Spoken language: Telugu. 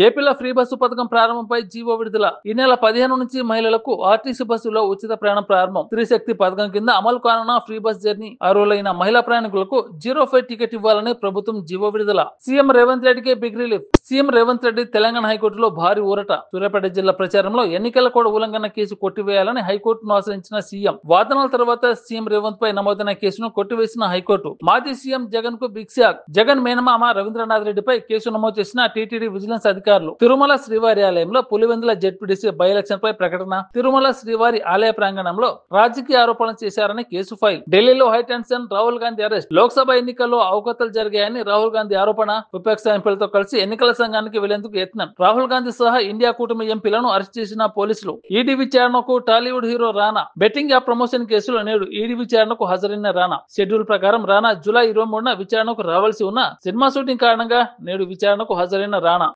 ఏపీలో ఫ్రీ బస్సు పథకం ప్రారంభంపై జీవో విడుదల. ఈ నెల 15 నుంచి మహిళలకు ఆర్టీసీ బస్సులో ఉచిత ప్రయాణం ప్రారంభం. స్త్రీ శక్తి పథకం కింద అమలు కానున్న ఫ్రీ బస్ జర్నీ అర్హులైన మహిళా ప్రయాణికులకు 0 టికెట్ ఇవ్వాలని ప్రభుత్వం జీవో విడుదల. సీఎం రేవంత్ రెడ్డికి big relief. CM Revanth Reddy Telangana హైకోర్టులో భారీ ఊరట. సూర్యాపేట జిల్లా ప్రచారంలో ఎన్నికల కోడ్ ఉల్లంఘన కేసు కొట్టివేయాలని హైకోర్టును ఆశ్రయించిన సీఎం. వాదనల తర్వాత సీఎం రేవంత్ పై నమోదైన కేసును కొట్టివేసిన హైకోర్టు. మాజీ సీఎం జగన్ కు బిగ్ షాక్. జగన్ మేనమామ రవీంద్రనాథ్ రెడ్డిపై కేసు నమోదు చేసిన టీటీడీ విజిలెన్స్ అధికారులు. తిరుమల శ్రీవారి ఆలయంలో పులివెందుల జెడ్పీటీసీ బై ఎలక్షన్ పై ప్రకటన. తిరుమల శ్రీవారి ఆలయ ప్రాంగణంలో రాజకీయ ఆరోపణలు చేశారని కేసు ఫైల్. ఢిల్లీలో హైటెన్షన్, రాహుల్ గాంధీ అరెస్ట్. లోక్సభ ఎన్నికల్లో అవకతలు జరిగాయని రాహుల్ గాంధీ ఆరోపణ. విపక్ష ఎంపీలతో కలిసి ఎన్నికల సంఘానికి వెళ్లేందుకు యత్నం. రాహుల్ గాంధీ సహా ఇండియా కూటమి ఎంపీలను అరెస్ట్ చేసిన పోలీసులు. ఈడీ విచారణకు టాలీవుడ్ హీరో రానా. బెట్టింగ్ యాప్ ప్రమోషన్ కేసులో నేడు ఈడీ విచారణకు హాజరైన రానా. షెడ్యూల్ ప్రకారం రానా జూలై 23న విచారణకు రావాల్సి ఉన్న సినిమా షూటింగ్ కారణంగా నేడు విచారణకు హాజరైన రానా.